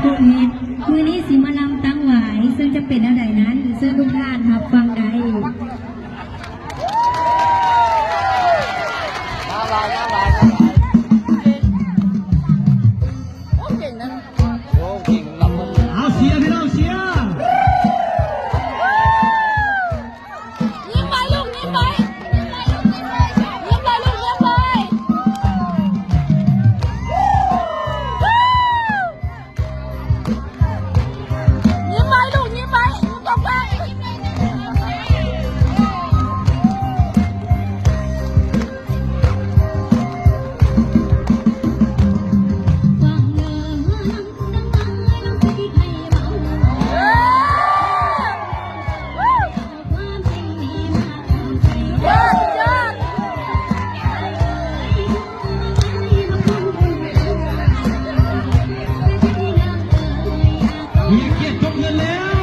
ผู้เฮ็ดมือนี้สิมาลำตั้งไหวซึ่งจะเป็นอะไรนั้นเสื้อทุกท่านครับฟังได้เอาเชียร์พี่น้องเชียร์ยิ้มไปลูกยิ้มไปยิ้มไปลูกยิ้มไปยิ้มไปลูกยิ้มไปยิ้มไปลูกยิ้มไปยิ้มตรงไปมีเกียรติจบเงินแล้ว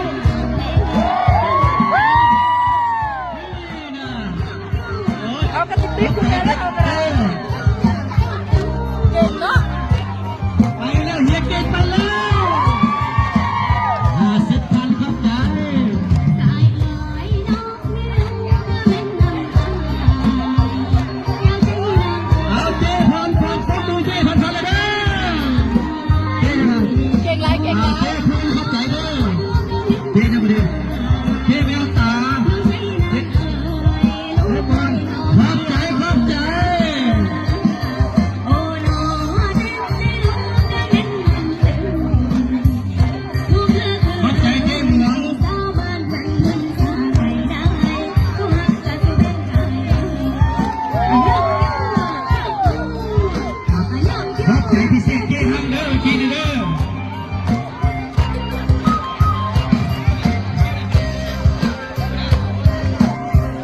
เอากระติกปิ๊กคุณแม่แล้วเอาอะไรเก่งเนาะไปแล้วเฮียเก่งไปแล้ว50,000ครับใจเอาเจ๊พรฟังฟังดูเจ๊พรฟังเลยเด้อเจ๊พร เก่งไรเก่งไร เจ๊พรเข้าใจเด้อเจ๊จะมาดูเจ๊แววตาเจ๊พรเข้าใจเข้าใจเข้าใจเจ๊หมวงเข้าใจพิเศษเจ๊ฮังเด้อกินเด้อ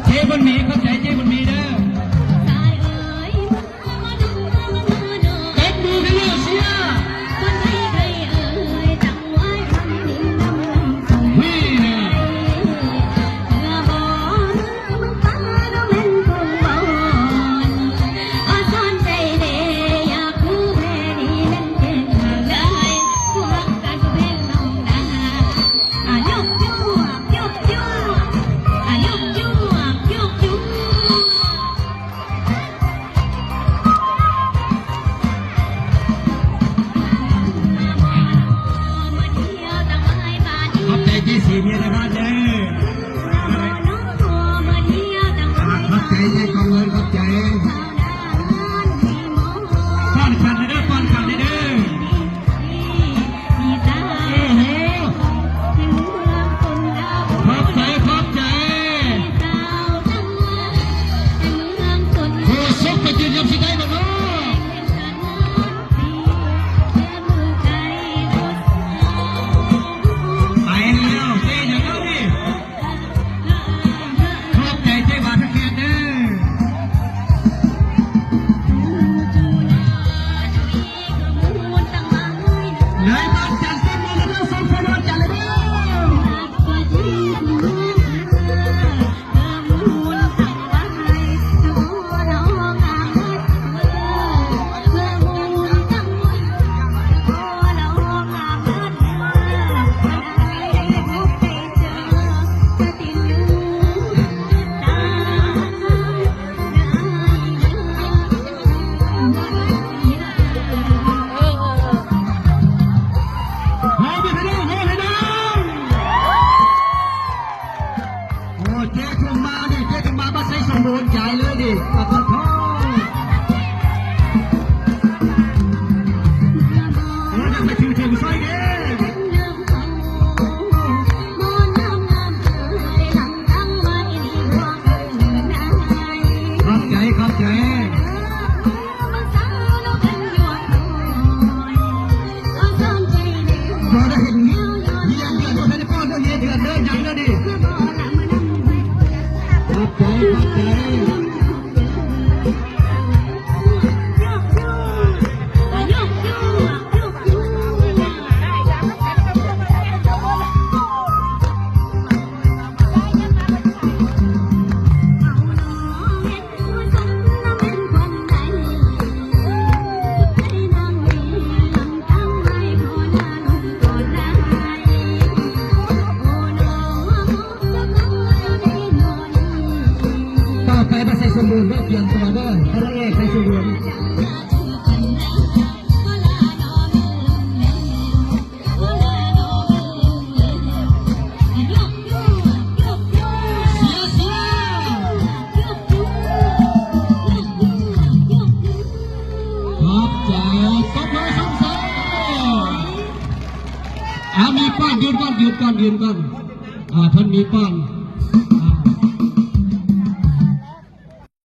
เจ๊บนหมีเข้าใจเจ๊บนหมีเด้อเต็มมือกันเลยเชียร์วิ่งเลยขอบใจเจ๊สีเมียในบ้านเด้อขอบใจเจ๊กองเงินขอบใจป้อนขันเลยเด้อป้อนขันเลยเด้อโอ้โหขอบใจขอบใจโอ้ซกไปยืนยำสิได้บ่เนาะไปแล้วเจ๊อย่าเข้าดิขอบใจเจ๊บาทแค่เด้อเลยบ้านจันทร์เต็มเลยเด้อสองคนบ้านจันทร์เลยเด้อโอ้ยพี่น้องโอ้ยพี่น้องโอ้เจ๊คงมาดิเจ๊คงมาบ้านใส่สมบูรณ์ใจเลยดิขอบคุณพ่อโอ้ยยังไม่ถึงซอยเด้ขอบใจขอบใจพอได้เห็นเฮียเดือนโดนให้ป้อนเฮียเดือนเดินยังเลยดิขอบใจขอบใจ นได้เปลี่ยนตัวได้พระเอกใครสุดนมีป้อนยืนก่อนเพิ่นมีป้อน